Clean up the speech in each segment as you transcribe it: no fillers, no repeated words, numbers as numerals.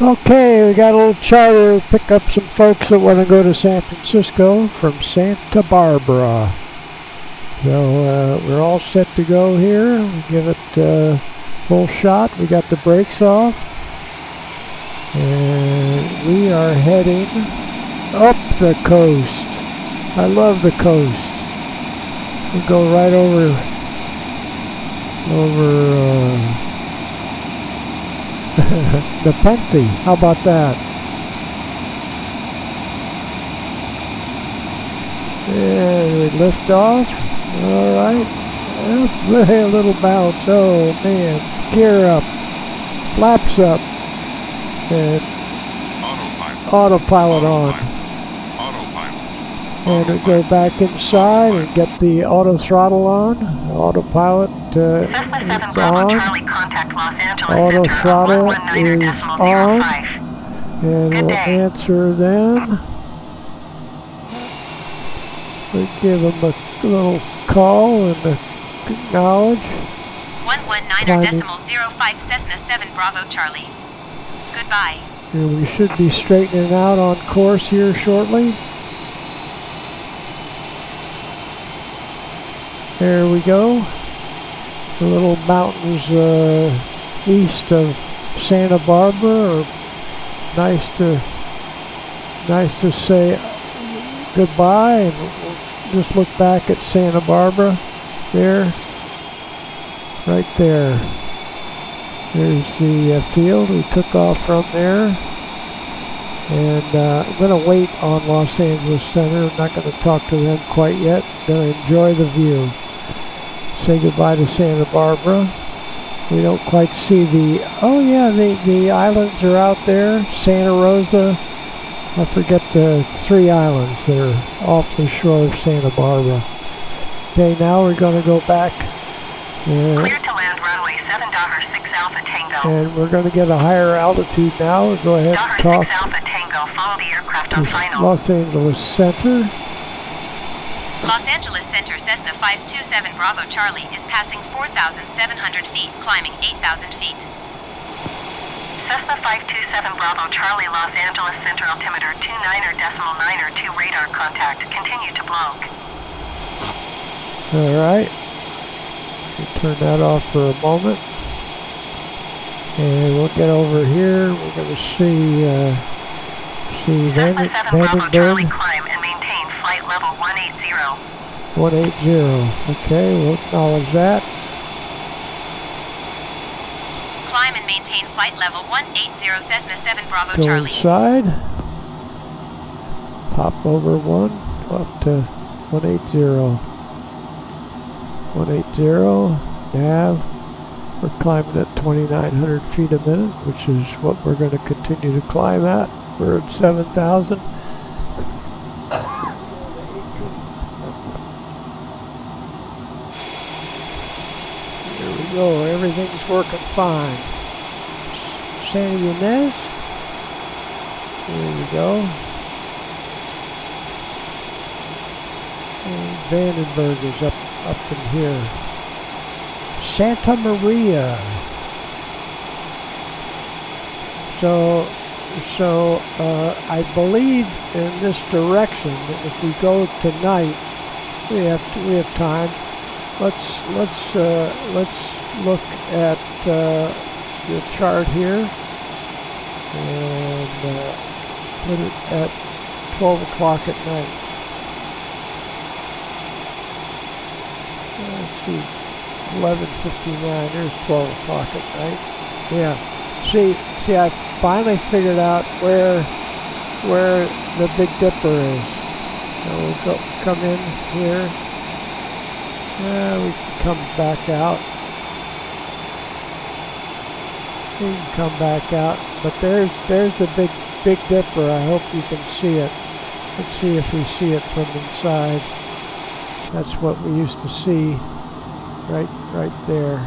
Okay, we got a little charter. Pick up some folks that want to go to San Francisco from Santa Barbara. So we're all set to go here. We give it full shot. We got the brakes off. And we are heading up the coast. I love the coast. We go right over Nepenthe. How about that? And we lift off. All right. A little bounce. Oh man. Gear up. Flaps up. And autopilot on. And we go back inside and get the auto throttle on. Autopilot is on. Auto throttle is on. And we'll answer them. We give them a little call and acknowledge. 119.05 Cessna 7 Bravo Charlie. Goodbye. And we should be straightening out on course here shortly. There we go. The little mountains east of Santa Barbara are nice to say goodbye, and we'll just look back at Santa Barbara there, right there. There's the field we took off from there. And I'm going to wait on Los Angeles Center. I'm not going to talk to them quite yet. Going to enjoy the view. Say goodbye to Santa Barbara. We don't quite see the... Oh yeah, the islands are out there. Santa Rosa. I forget the 3 islands that are off the shore of Santa Barbara. Okay, now we're going to go back. Clear to land runway 7.6 Alpha Tango. And we're going to get a higher altitude now. We'll go ahead and talk Alpha Tango. Follow the aircraft on final. Los Angeles Center. Los Angeles Center Cessna 527 Bravo Charlie is passing 4,700 feet, climbing 8,000 feet. Cessna 527 Bravo Charlie, Los Angeles Center altimeter 29.92 radar contact. Continue to blow. All right. We'll turn that off for a moment. And we'll get over here. We're going to see Cessna 7 Bravo Charlie, climb and maintain flight level 180. 180. Okay, we'll acknowledge that. Climb and maintain flight level 180 Cessna 7 Bravo Go Charlie. inside. Pop over one. Go up to 180. 180. Nav. We're climbing at 2,900 feet a minute, which is what we're going to continue to climb at. We're at 7,000. There we go. Everything's working fine. Santa Ynez. There we go. And Vandenberg is up in here. Santa Maria. So I believe in this direction. If we go tonight, we have time. Let's look at the chart here and put it at 12 o'clock at night. Let's see. 11:59. There's 12 o'clock at night. Yeah. See, I finally figured out where the Big Dipper is. So we'll come in here. We can come back out. We can come back out. But there's the Big Dipper. I hope you can see it. Let's see if we see it from inside. That's what we used to see. Right there.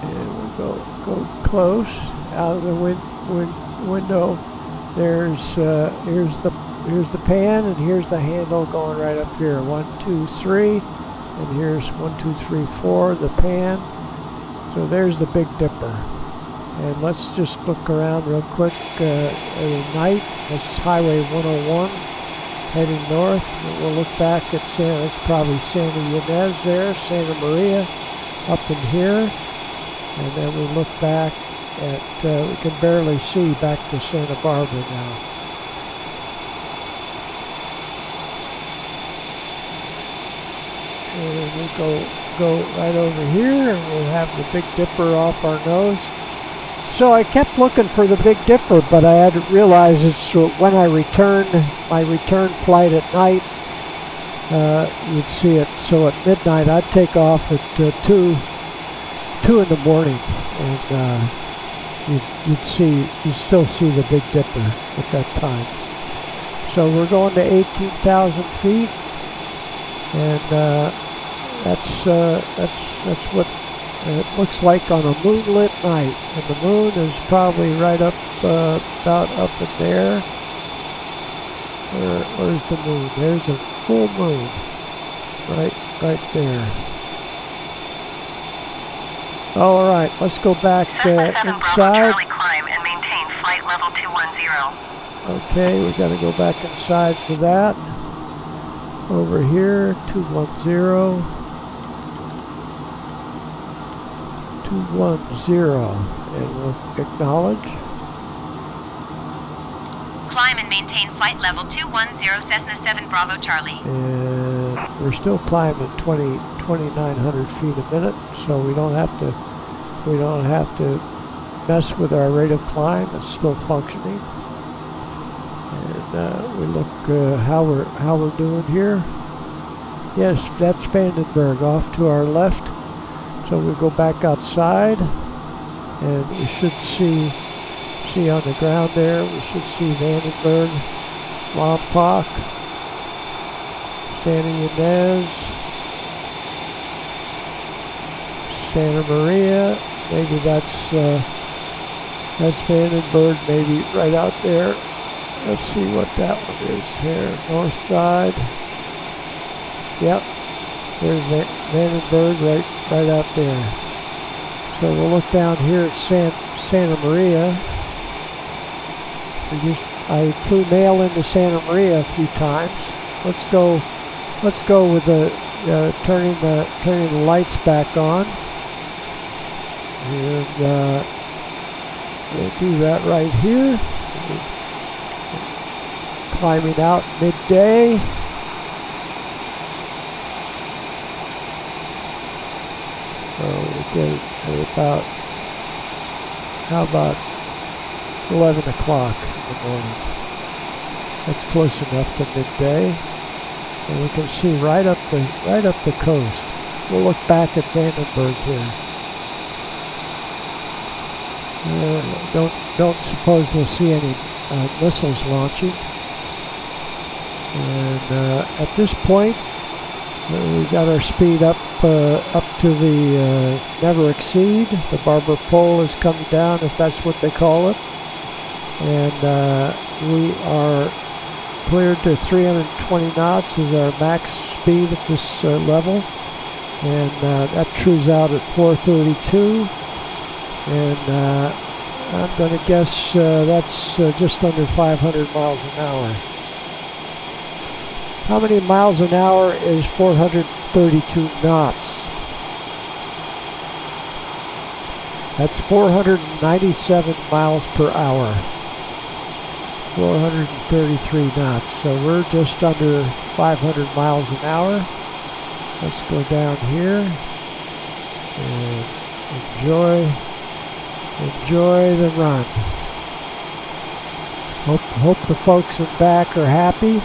And we'll go close out of the window. Here's the pan, and here's the handle going right up here. 1, 2, 3, and here's 1, 2, 3, 4. The pan. So there's the Big Dipper. And let's just look around real quick at night. This is Highway 101 heading north. And we'll look back at that's probably Santa Ynez there, Santa Maria up in here. And then we look back at, we can barely see back to Santa Barbara now. And we'll go right over here, and we'll have the Big Dipper off our nose. So I kept looking for the Big Dipper, but I hadn't realized it's when I returned, my return flight at night, you'd see it. So at midnight, I'd take off at 2 in the morning, and you'd still see the Big Dipper at that time. So we're going to 18,000 feet, and that's what it looks like on a moonlit night. And the moon is probably right up about up in there. Where's the moon? There's a full moon right there. All right, let's go back inside. Climb and maintain flight level 210. Okay, we got to go back inside for that. Over here, 210, and we'll acknowledge. Climb and maintain flight level 210 Cessna 7 Bravo Charlie. And we're still climbing 2,900 feet a minute, so we don't have to mess with our rate of climb. It's still functioning. And we look how we're doing here. Yes, that's Vandenberg off to our left. So we go back outside, and we should see on the ground there. We should see Vandenberg, Lompoc, Santa Ynez, Santa Maria. Maybe that's Vandenberg, maybe right out there. Let's see what that one is here. North side. Yep. There's Vandenberg right out there. So we'll look down here at Santa Maria. I flew mail into Santa Maria a few times. Let's go with the turning the lights back on. And we'll do that right here. Climbing out midday. So we'll get it at how about 11 o'clock in the morning. That's close enough to midday. And we can see right up the coast. We'll look back at Vandenberg here. Don't suppose we'll see any missiles launching. And at this point, we got our speed up to the never exceed. The Barber Pole is coming down, if that's what they call it. And we are cleared to 320 knots is our max speed at this level. And that trues out at 432. And I'm going to guess that's just under 500 miles an hour. How many miles an hour is 432 knots? That's 497 miles per hour. 433 knots. So we're just under 500 miles an hour. Let's go down here and enjoy the run. Hope the folks in back are happy.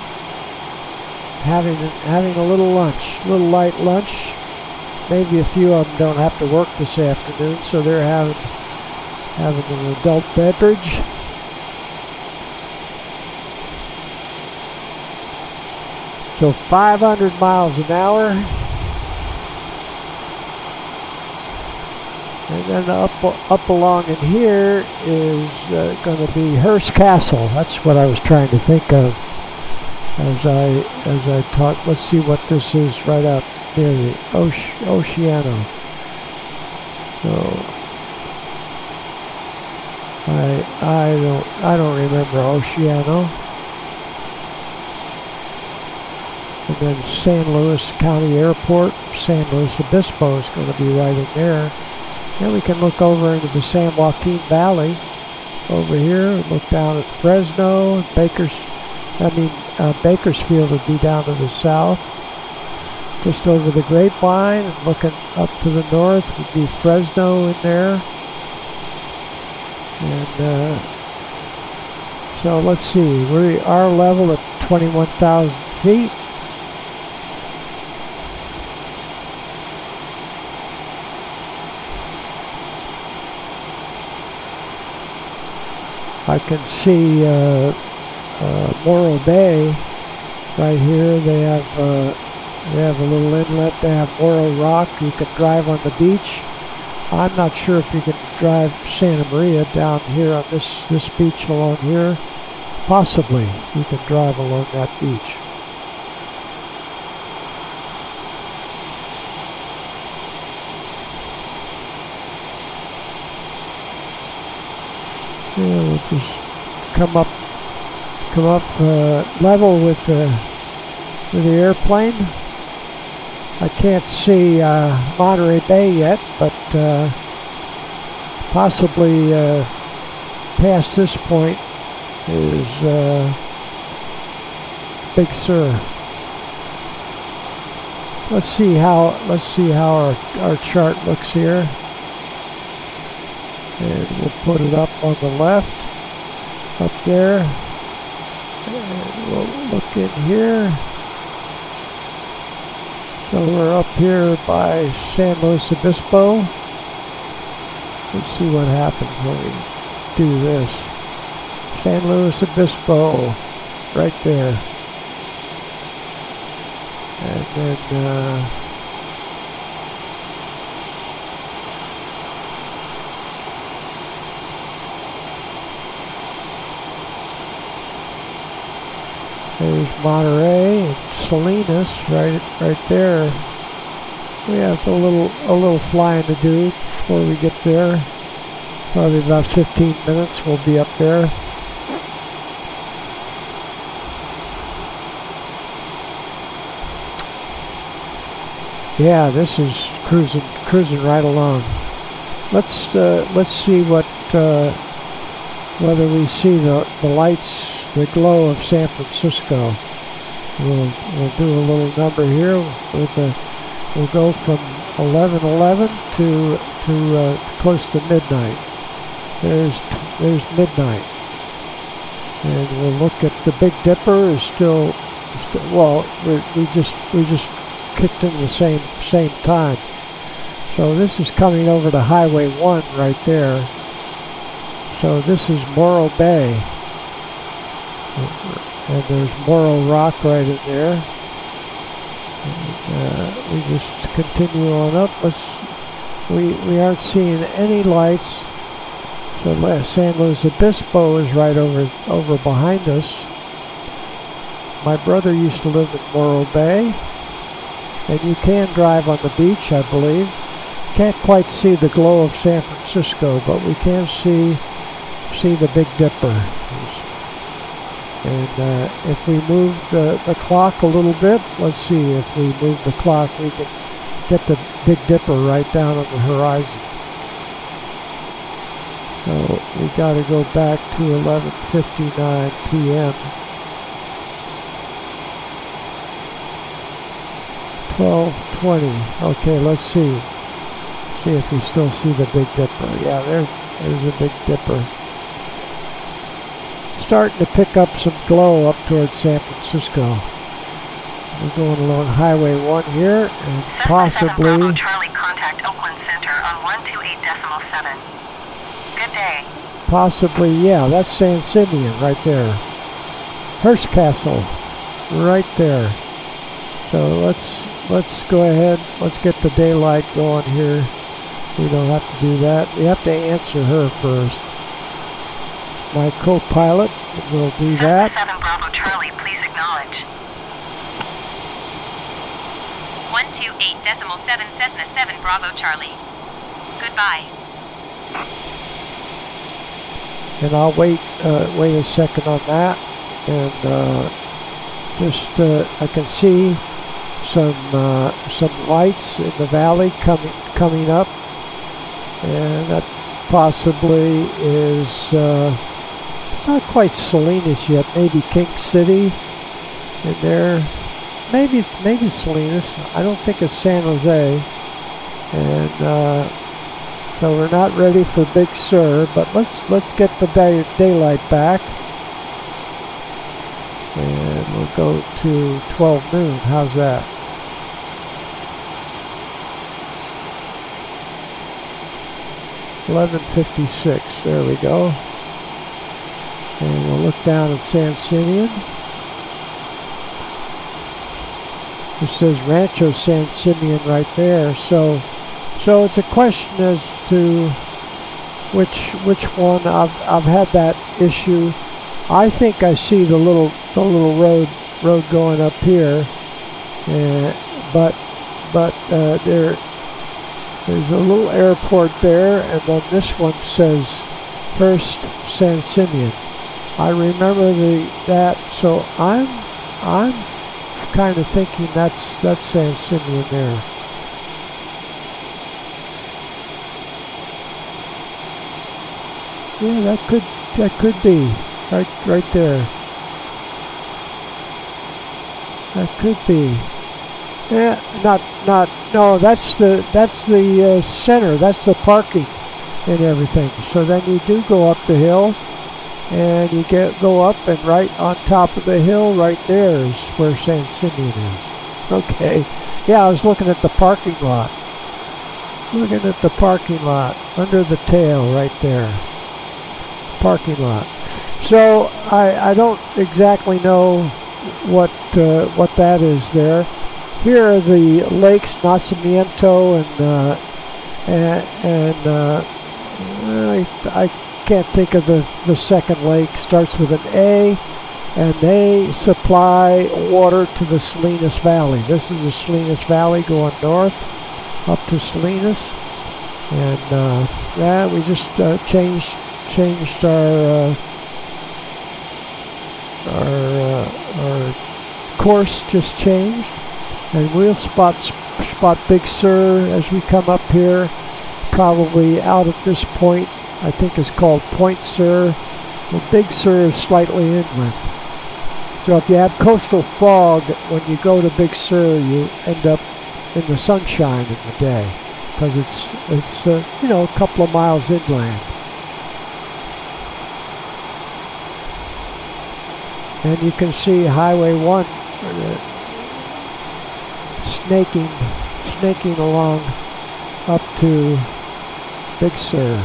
Having a little lunch, a little light lunch. Maybe a few of them don't have to work this afternoon, so they're having an adult beverage. So 500 miles an hour. And then up along in here is going to be Hearst Castle. That's what I was trying to think of as I talk. Let's see what this is right out near the Oceano. So I don't remember Oceano. And then San Luis County Airport, San Luis Obispo is going to be right in there. Then we can look over into the San Joaquin Valley over here and look down at Fresno. Bakersfield would be down to the south. Just over the Grapevine and looking up to the north would be Fresno in there. And so let's see, we are level at 21,000 feet. I can see Morro Bay right here. They have a little inlet. They have Morro Rock. You can drive on the beach. I'm not sure if you can drive Santa Maria down here on this beach along here. Possibly you can drive along that beach. Yeah, we'll just come up level with the airplane. I can't see Monterey Bay yet, but possibly past this point is Big Sur. Let's see how our chart looks here. And we'll put it up on the left, up there. And we'll look in here. So we're up here by San Luis Obispo. Let's see what happens when we do this. San Luis Obispo, right there. And then there's Monterey and Salinas right there. We have a little flying to do before we get there. Probably about 15 minutes we'll be up there. Yeah, this is cruising right along. Let's see whether we see the lights, the glow of San Francisco. We'll do a little number here. We'll go from 11:11 to close to midnight. There's midnight, and we'll look at the Big Dipper is still well. We just kicked in the same time. So this is coming over to Highway 1 right there. So this is Morro Bay. And there's Morro Rock right in there. And, we just continue on up. We aren't seeing any lights. So San Luis Obispo is right over behind us. My brother used to live in Morro Bay. And you can drive on the beach, I believe. Can't quite see the glow of San Francisco, but we can see the Big Dipper. And if we move the clock a little bit, let's see, if we move the clock, we can get the Big Dipper right down on the horizon. So we got to go back to 11:59 p.m. 12:20. Okay, let's see. See if we still see the Big Dipper. Yeah, there's a Big Dipper. Starting to pick up some glow up towards San Francisco. We're going along Highway 1 here, and possibly... Bravo Charlie, contact Oakland Center on 128.7. Good day. Possibly, yeah, that's San Simeon right there. Hearst Castle, right there. So let's go ahead, let's get the daylight going here. We don't have to do that. We have to answer her first. My co-pilot will do that. 7 Bravo Charlie, please acknowledge. 128.7 Cessna 7 Bravo Charlie. Goodbye. and I'll wait a second on that, and I can see some lights in the valley coming up, and that possibly is it's not quite Salinas yet, maybe King City in there, maybe Salinas. I don't think it's San Jose, and so we're not ready for Big Sur, but let's get the daylight back, and we'll go to 12 noon. How's that? $11:56. There we go. And we'll look down at San Simeon. It says Rancho San Simeon right there. So it's a question as to which one. I've had that issue. I think I see the little road going up here, but there's a little airport there, and then this one says Hearst San Simeon. I remember that, so I'm kind of thinking that's San Simeon there. Yeah, that could be right there. That could be. Yeah, no. That's the center. That's the parking and everything. So then you do go up the hill, and you go up, and right on top of the hill, right there is where San Simeon is. Okay. Yeah, I was looking at the parking lot. Under the tail right there. Parking lot. So I don't exactly know what that is there. Here are the lakes, Nacimiento and I can't think of the second lake. Starts with an A, and they supply water to the Salinas Valley. This is the Salinas Valley going north up to Salinas, and yeah, we just changed our course. Just changed, and we'll spot Big Sur as we come up here. Probably out at this point, I think it's called Point Sur. Well, Big Sur is slightly inland. So if you have coastal fog, when you go to Big Sur, you end up in the sunshine in the day, because it's a couple of miles inland. And you can see Highway 1 snaking along up to Big Sur.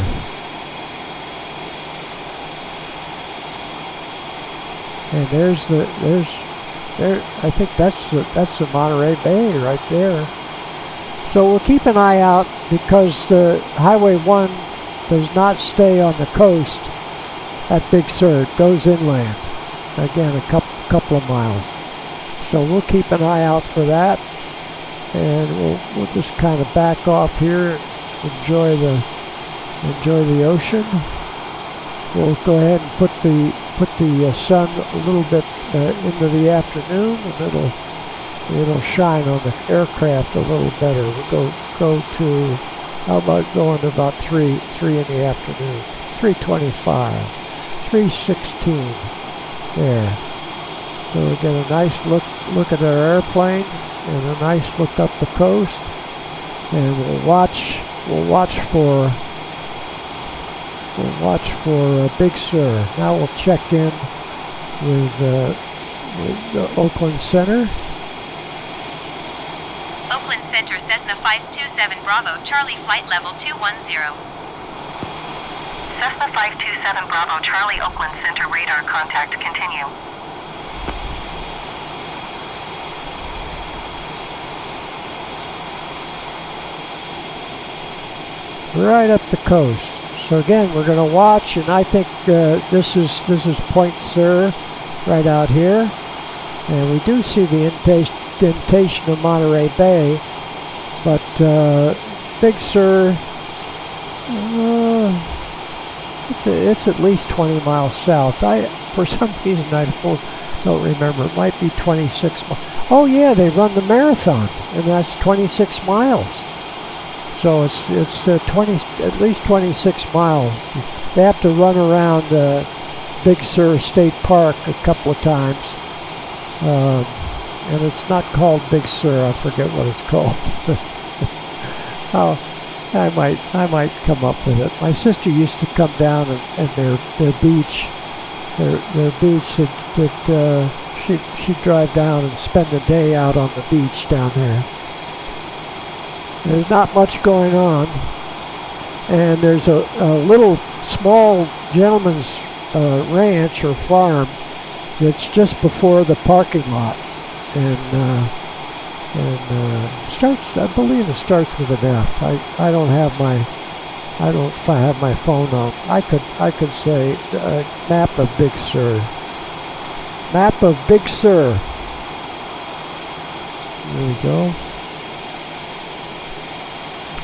And I think that's the Monterey Bay right there. So we'll keep an eye out, because the Highway 1 does not stay on the coast at Big Sur. It goes inland. Again, a couple of miles. So we'll keep an eye out for that, and we'll just kind of back off here, enjoy the ocean. We'll go ahead and put the sun a little bit into the afternoon, and it'll shine on the aircraft a little better. We'll go to, how about going to about 3 in the afternoon, 3:25, 3:16. There. So we get a nice look at our airplane, and a nice look up the coast, and we'll watch for Big Sur. Now we'll check in with the Oakland Center. Oakland Center, Cessna 527 Bravo, Charlie, flight level 210. Cessna 527 Bravo, Charlie, Oakland Center, radar contact, continue. Right up the coast. So again, we're going to watch, and I think this is Point Sur, right out here, and we do see the indentation of Monterey Bay, but Big Sur. It's at least 20 miles south. For some reason, I don't remember. It might be 26 miles. Oh yeah, they run the marathon, and that's 26 miles. So it's 20, at least 26 miles. They have to run around Big Sur State Park a couple of times, and it's not called Big Sur. I forget what it's called. Oh, I might come up with it. My sister used to come down and their beach, that she'd drive down and spend a day out on the beach down there. There's not much going on, and there's a little small gentleman's ranch or farm that's just before the parking lot, and starts. I believe it starts with an F. I don't have my phone on. I could say map of Big Sur. Map of Big Sur. There we go.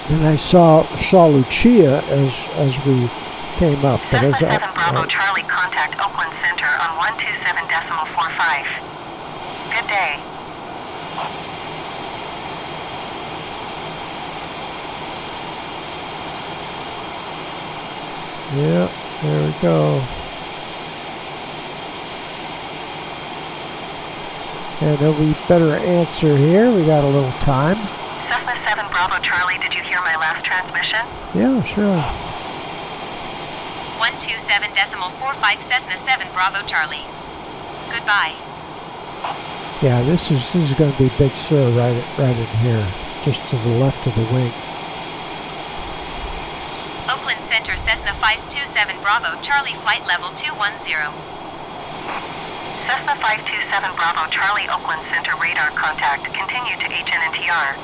And I saw Lucia as we came up. But as Cessna 7 Bravo Charlie, contact Oakland Center on 127.45. Good day. Yeah, there we go. And then we better answer here. We got a little time. Cessna 7 Bravo Charlie, did you hear my last transmission? Yeah, sure. 127.45 Cessna 7 Bravo Charlie. Goodbye. Yeah, this is going to be Big Sur right in here, just to the left of the wing. Oakland Center Cessna 527 Bravo Charlie, flight level 210. Cessna 527 Bravo Charlie, Oakland Center radar contact. Continue to HNNTR.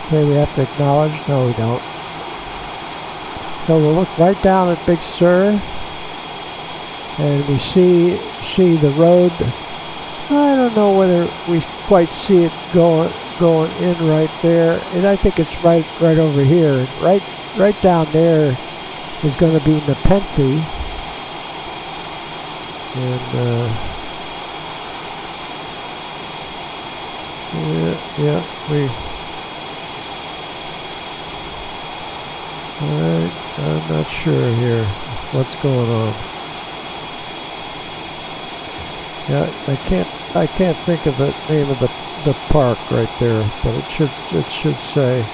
Okay, we have to acknowledge. No, we don't. So we'll look right down at Big Sur, and we see the road. I don't know whether we quite see it going in right there, and I think it's right over here. Right down there is going to be Nepenthe, and I'm not sure here what's going on. Yeah, I can't think of the name of the park right there, but it should say.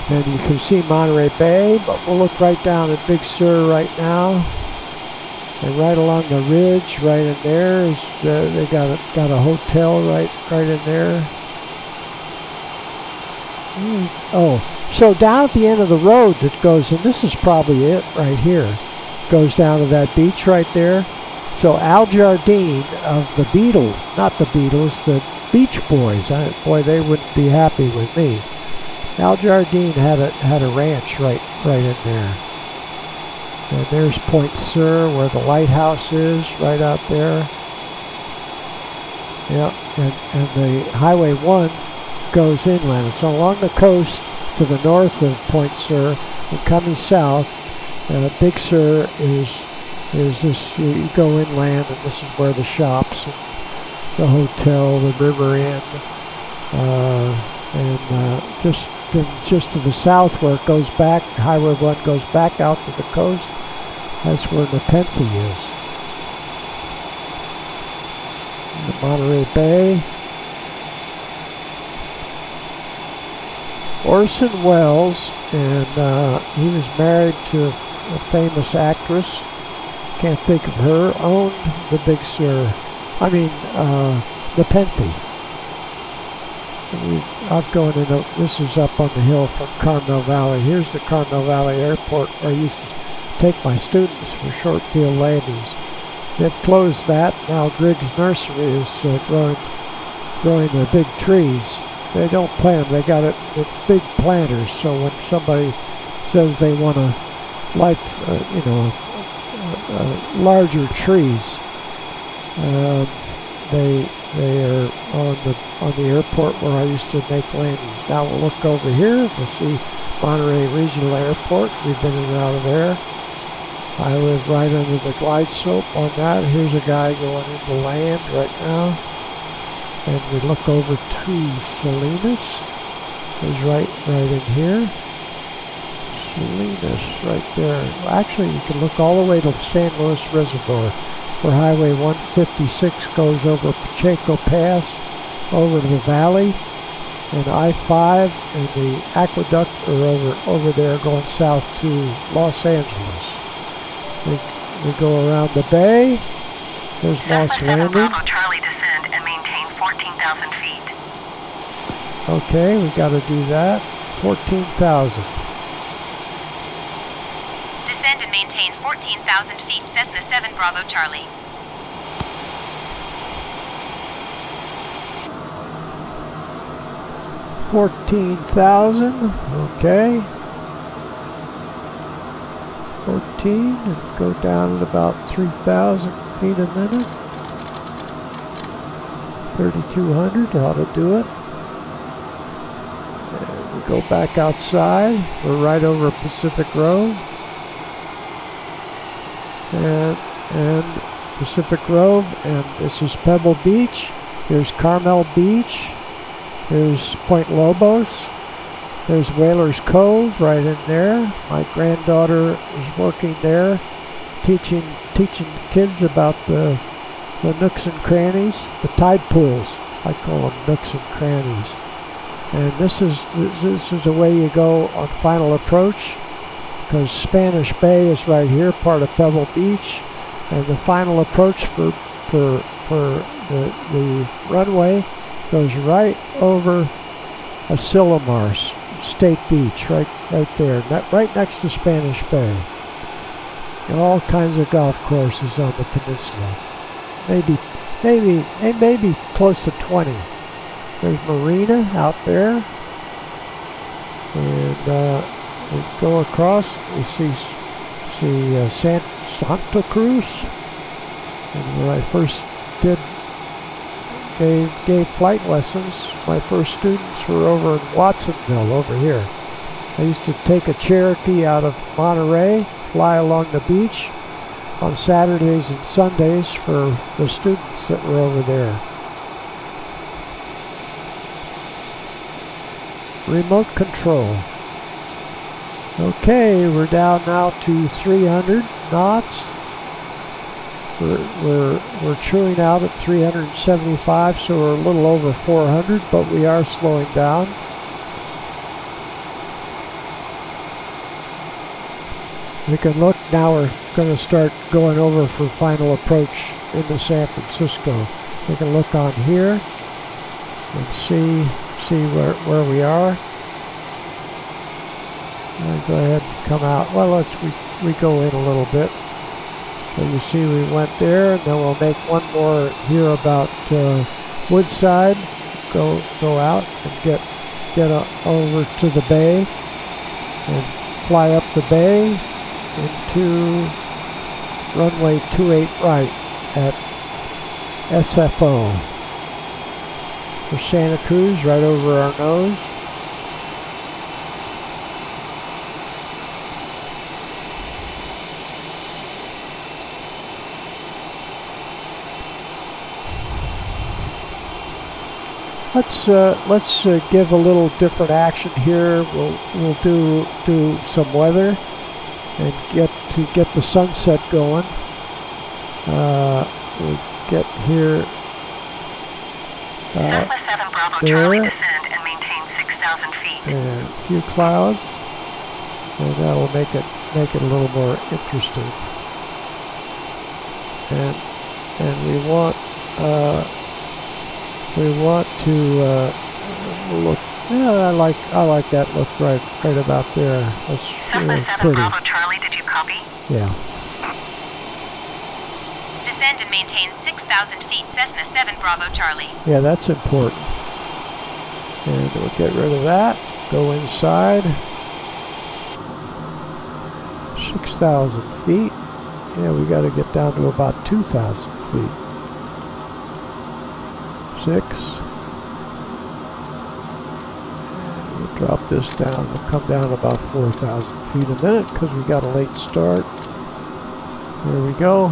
And you can see Monterey Bay, but we'll look right down at Big Sur right now. And right along the ridge, right in there, is they got a hotel right in there. Oh, so down at the end of the road that goes, and this is probably it right here, goes down to that beach right there. So Al Jardine of the Beatles, not the Beatles, the Beach Boys. Boy, they wouldn't be happy with me. Al Jardine had a ranch right in there. And there's Point Sur, where the lighthouse is, right out there. Yeah, and the Highway 1 goes inland. So along the coast to the north of Point Sur and coming south, Big Sur is this. You go inland, and this is where the shops, and the hotel, the river inn, and just to the south where it goes back, Highway 1 goes back out to the coast. That's where Nepenthe is. In the Monterey Bay. Orson Welles, and he was married to a famous actress. Can't think of her. Owned the Big Sur. I mean, Nepenthe. I'm going in. This is up on the hill from Carmel Valley. Here's the Carmel Valley Airport where I used to take my students for short field landings. They've closed that. Now Griggs Nursery is growing the big trees. They don't plant them. They got a big planters. So when somebody says they want a larger trees, they are on the airport where I used to make landings. Now we'll look over here. We'll see Monterey Regional Airport. We've been in and out of there. I live right under the glide slope on that. Here's a guy going into land right now. And we look over to Salinas. He's right in here. Salinas, right there. Actually, you can look all the way to San Luis Reservoir, where Highway 156 goes over Pacheco Pass, over to the valley, and I-5 and the aqueduct are over there going south to Los Angeles. We go around the bay. There's Moss Landing. Bravo Charlie, descend and maintain 14,000 feet. Okay, we got to do that. 14,000. Descend and maintain 14,000 feet. Cessna 7 Bravo Charlie. Okay. 14 and go down at about 3,000 feet a minute. 3,200 ought to do it. And we go back outside. We're right over Pacific Grove. And Pacific Grove, and this is Pebble Beach. Here's Carmel Beach. Here's Point Lobos. There's Whalers Cove right in there. My granddaughter is working there, teaching kids about the nooks and crannies, the tide pools. I call them nooks and crannies. And this is the way you go on final approach, because Spanish Bay is right here, part of Pebble Beach, and the final approach for the runway goes right over Asilomar State Beach, right there, right next to Spanish Bay. And all kinds of golf courses on the peninsula. Maybe close to 20. There's Marina out there, and we go across. We see Santa Cruz, and when I first gave flight lessons, my first students were over in Watsonville, over here. I used to take a Cherokee out of Monterey, fly along the beach on Saturdays and Sundays for the students that were over there. Remote control. Okay, we're down now to 300 knots. We're chewing out at 375, so we're a little over 400, but we are slowing down. We can look now. We're going to start going over for final approach into San Francisco. We can look on here and see where we are. I'll go ahead and come out. Well, we go in a little bit. So you see we went there, and then we'll make one more here about Woodside. Go out and get over to the bay and fly up the bay into runway 28 right at SFO. For Santa Cruz, right over our nose. Let's give a little different action here. We'll do some weather and get the sunset going. We'll get here. Cessna 7 Bravo Charlie, descend and maintain 6,000 feet. And a few clouds, and that'll make it a little more interesting. And we want to look. Yeah, I like that look right about there. That's really Cessna 7 pretty. Bravo Charlie, did you copy? Yeah. Descend and maintain 6,000 feet. Cessna 7 Bravo Charlie. Yeah, that's important. And we'll get rid of that. Go inside. 6,000 feet. Yeah, we got to get down to about 2,000 feet. 6. And we'll drop this down. We'll come down about 4,000 feet a minute because we got a late start. There we go.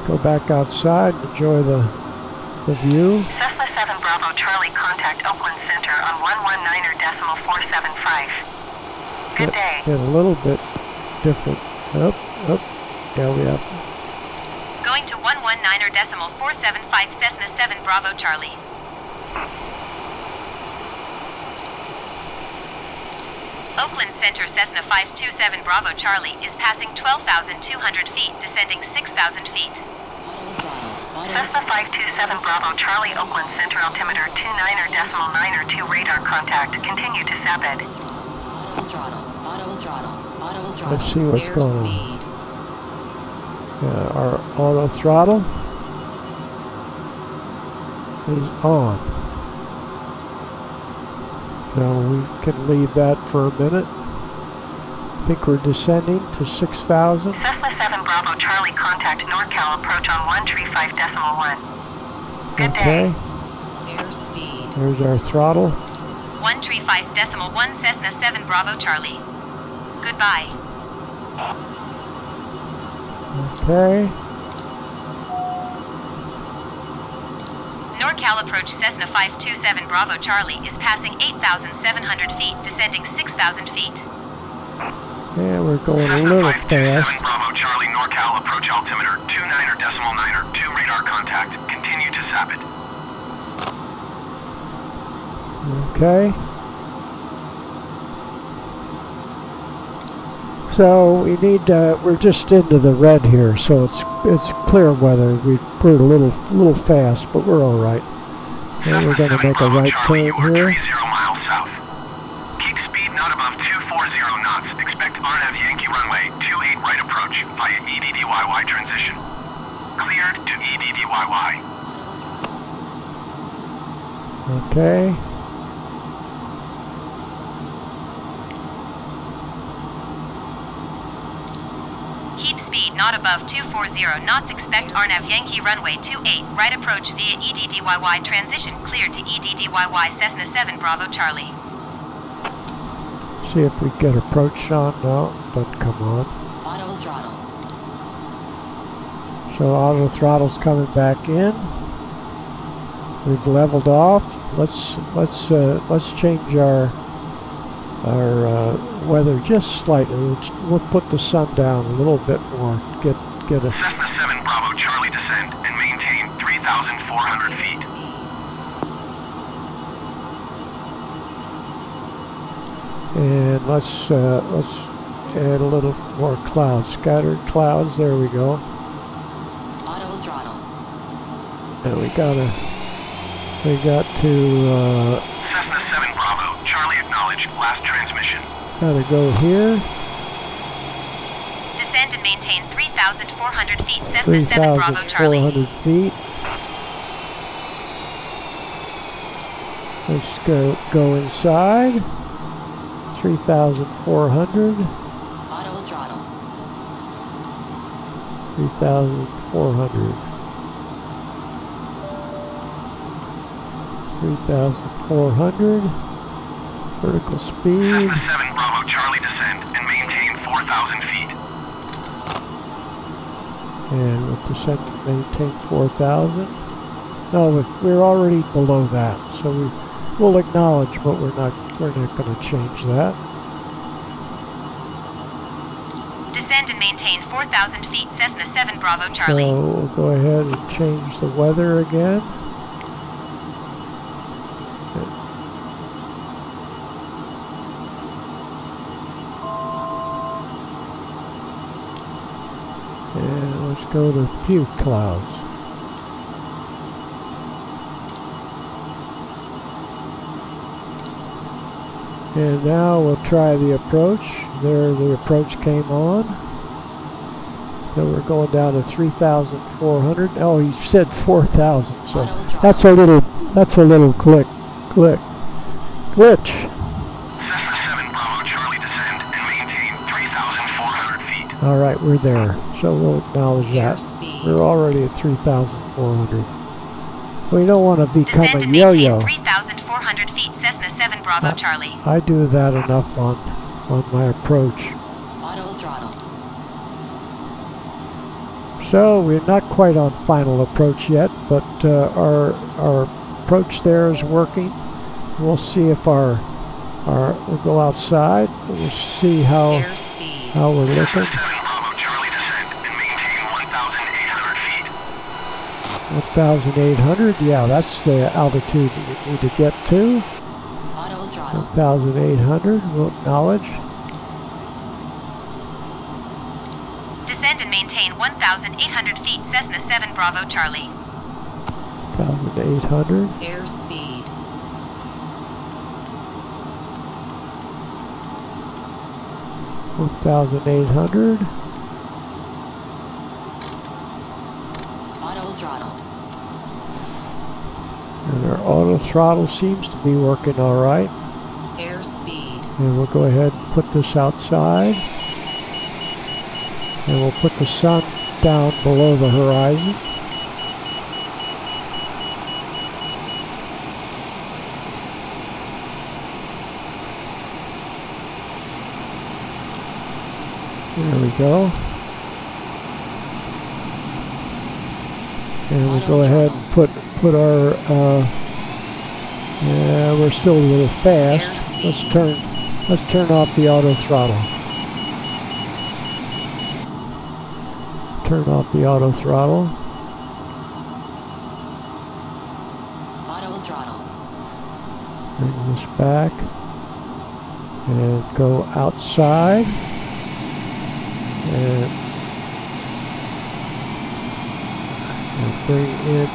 Go back outside and enjoy the view. Cessna 7 Bravo Charlie, contact Oakland Center on 119.475. Good day. Get a little bit different. Up. Yeah, we have. Going to 119.475 Cessna 7 Bravo Charlie. Oakland Center Cessna 527 Bravo Charlie is passing 12,200 feet, descending 6,000 feet. Cessna 527 Bravo Charlie, Oakland Center altimeter 29.902 radar contact. Continue to SAPID. Auto throttle. Let's see what's going on. Our auto throttle is on. Now we can leave that for a minute. I think we're descending to 6,000. Cessna 7 Bravo Charlie, contact NorCal approach on 135.1. Good day. Airspeed. There's our throttle. 135.1 Cessna 7 Bravo Charlie. Goodbye. Okay. NorCal approach Cessna 527 Bravo Charlie is passing 8,700 feet, descending 6,000 feet. Yeah, we're going a little fast. Cessna 527 Bravo Charlie, NorCal approach altimeter 29.902 radar contact. Continue to SAPID. Okay. So we need. We're just into the red here, so it's clear weather. We're a little fast, but we're all right. And we're going to make a right turn here. 30 miles south. Keep speed not above 240 knots. Expect RNAV Yankee runway 28 right approach via EDDYY transition. Cleared to EDDYY. Okay. Keep speed not above 240 knots. Expect RNAV Yankee runway 28 right approach via EDDYY transition. Cleared to EDDYY Cessna 7 Bravo Charlie. See if we get approach on. No, doesn't come on. Auto throttle. So auto throttle's coming back in. We've leveled off. Let's change our weather just slightly. We'll put the sun down a little bit more. Get a. Cessna 7 Bravo Charlie descend and maintain 3,400 feet. And let's add a little more clouds, scattered clouds. There we go. Auto throttle. And we got to Cessna 7 Bravo Charlie acknowledge last transmission. gotta go here. Descend and maintain 3,400 feet. Cessna 7 Bravo Charlie. 3,400 feet. Let's go inside. 3,400. Auto throttle. 3,400. 3,400. Vertical speed. Cessna 7 Bravo Charlie descend and maintain 4,000 feet. And we'll descend and maintain 4,000. No, we're already below that, so we'll acknowledge, but we're not going to change that. Descend and maintain 4,000 feet. Cessna 7 Bravo Charlie. So we'll go ahead and change the weather again. And let's go to few clouds. And now we'll try the approach. There, the approach came on. So we're going down to 3,400. Oh, he said 4,000. So that's a little click. glitch. Cessna 7 Bravo Charlie descend and maintain 3,400 feet. All right, we're there. So we'll acknowledge that. Airspeed. We're already at 3,400. We don't want to become Descend a and yo-yo. maintain 3,400 feet, Cessna 7 Bravo Charlie. I do that enough on my approach. Auto throttle. So we're not quite on final approach yet, but our approach there is working. We'll see if we'll go outside. We'll see how Airspeed. we're looking. 7 Bravo Charlie descend and maintain 1,800 feet. 1,800. Yeah, that's the altitude we need to get to. Auto throttle. 1,800. We'll acknowledge. Descend and maintain 1,800 feet, Cessna 7 Bravo Charlie. 1,800. Airspeed. 1,800. Auto throttle. And our auto throttle seems to be working all right. Airspeed. And we'll go ahead and put this outside. And we'll put the sun down below the horizon. There we go. And we'll go ahead and put our, yeah, we're still a little fast. Let's turn off the auto throttle. Turn off the auto throttle. Auto throttle. Bring this back. And go outside. And bring in,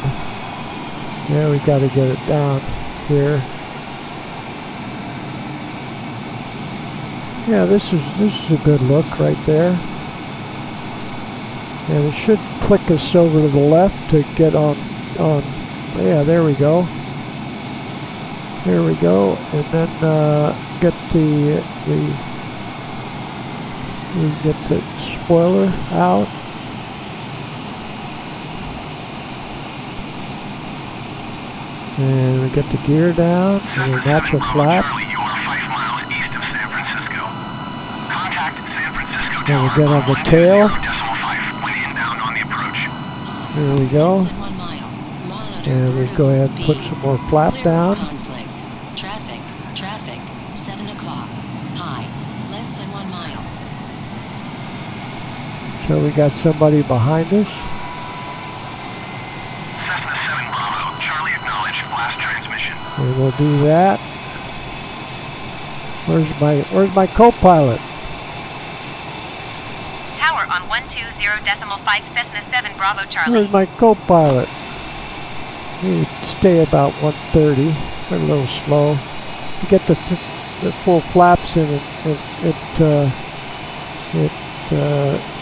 yeah, we got to get it down here. Yeah, this is a good look right there. And it should click us over to the left to get on, yeah, there we go. There we go. And then get we get the spoiler out. And we get the gear down, and the natural flap. Charlie, you are 5 miles east of San Francisco. Contact San Francisco And we Tower get on the on tail. 120.5 when inbound on the approach. There we go. Less than 1 mile. Monitor And we go ahead and put speed. some more flap Clear down. with conflict. Traffic. 7 o'clock. High. Less than 1 mile. So we got somebody behind us. Cessna 7 Bravo, Charlie acknowledge last transmission. And we'll do that. Where's my co-pilot? Tower on 120.5 Cessna 7 Bravo Charlie. Where's my co-pilot? We stay about 130. We're a little slow. You get the full flaps in, it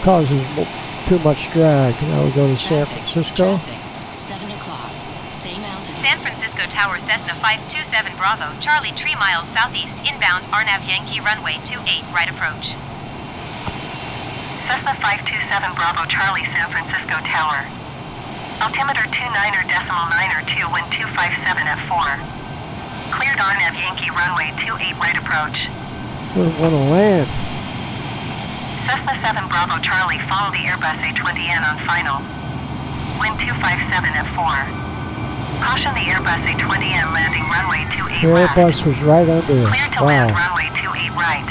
causes too much drag. Now we go to San Francisco. Traffic. 7 o'clock. Same altitude. San Francisco Tower Cessna 527 Bravo Charlie 3 miles southeast inbound RNAV Yankee runway 28 right approach. Cessna 527 Bravo Charlie San Francisco Tower. Altimeter 29.902 wind 257 at 4. Cleared RNAV Yankee runway 28 right approach. We want to land. Cessna 7 Bravo Charlie follow the Airbus A20N on final. Wind 257 at 4. Caution the Airbus A20N landing runway 28 The left. Airbus was right under us. Clear to land Wow. runway 28 right.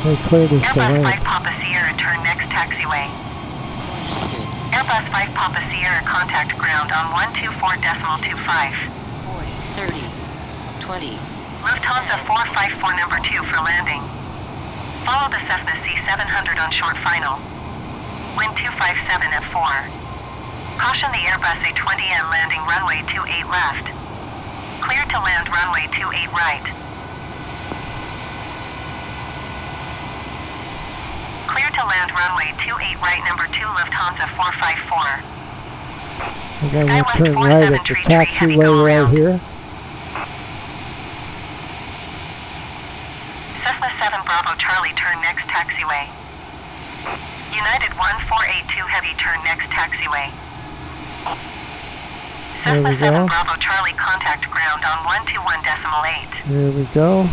They cleared us to Airbus 5 land. Papa Sierra turn next taxiway. 100. Airbus 5 Papa Sierra contact ground on 124.25. 40. 30. 20. Lufthansa 454 number 2 for landing. Follow the Cessna C700 on short final. Wind 257 at 4. Caution the Airbus A20N landing runway 28 left. Clear to land runway 28 right. Clear to land runway 28 right number 2 Lufthansa 454. And then we'll turn right at the taxiway right here. 7 Bravo Charlie, turn next taxiway. United 1482 Heavy, turn next taxiway. There we Cessna 7 go. Bravo Charlie, contact ground on 121.8. There we go.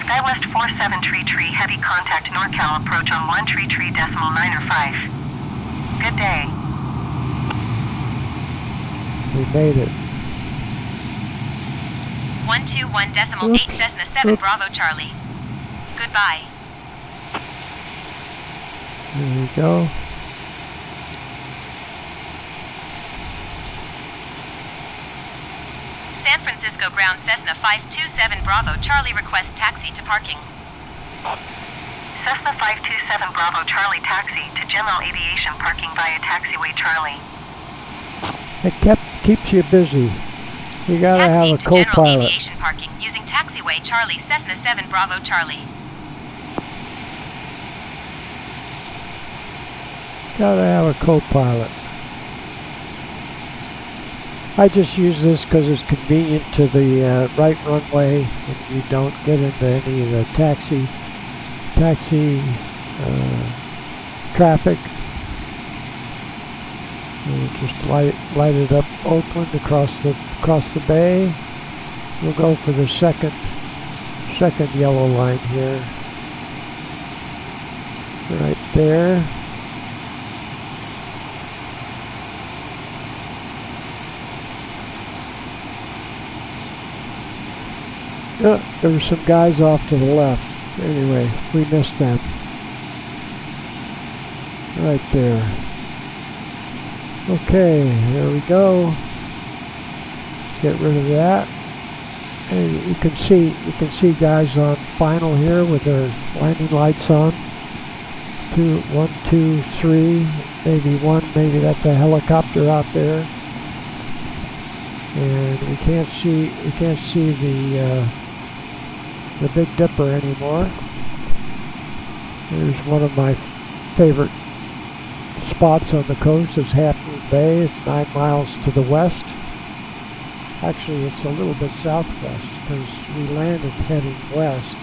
Skywest 47 Tree, Heavy, contact NorCal, approach on 133.905. Good day. We made it. 121.8 Cessna 7 Oops. Bravo Charlie. Goodbye. There we go. San Francisco ground Cessna 527 Bravo Charlie, request taxi to parking. Cessna 527 Bravo Charlie, taxi to General Aviation, parking via taxiway Charlie. It keeps you busy. You gotta Taxi have a to General co-pilot. Aviation parking using taxiway Charlie, Cessna 7 Bravo Charlie. Gotta have a co-pilot. I just use this because it's convenient to the right runway, and you don't get into any of the taxi traffic. We'll just light it up Oakland across the bay. We'll go for the second yellow line here, right there. There were some guys off to the left. Anyway, we missed them. Right there. Okay, there we go. Get rid of that. And you can see guys on final here with their landing lights on. 1, 2, 3, maybe that's a helicopter out there. And we can't see the Big Dipper anymore. Here's one of my favorite spots on the coast. Is Half Moon Bay. It's 9 miles to the west. Actually, it's a little bit southwest because we landed heading west.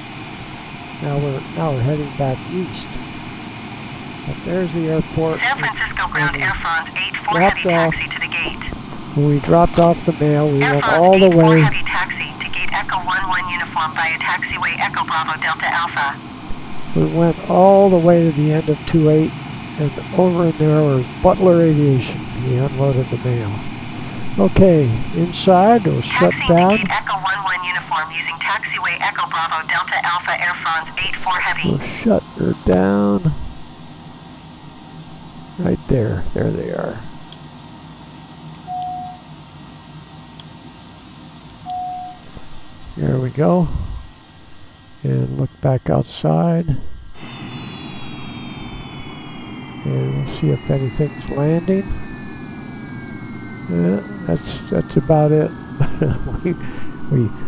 Now we're heading back east. But there's the airport. San Francisco ground Air France 84 dropped Heavy, off. taxi to the gate. When we dropped off the mail, we Air went France all the 84 way. Heavy, taxi to gate Echo 11 uniform via taxiway Echo Bravo Delta Alpha. We went all the way to the end of 28, and over in there was Butler Aviation. He unloaded the mail. Okay, inside we'll shut Taxiing down. to gate Echo 11 uniform using taxiway Echo Bravo Delta Alpha Air France 84 Heavy. We'll shut her down. Right there. There they are. There we go. And look back outside. And we'll see if anything's landing. Yeah, that's about it.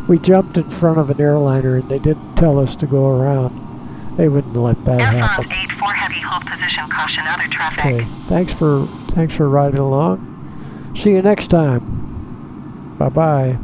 we jumped in front of an airliner and they didn't tell us to go around. They wouldn't let that Air happen. France 84 Heavy, hold position, caution other traffic. Okay, thanks for riding along. See you next time. Bye-bye.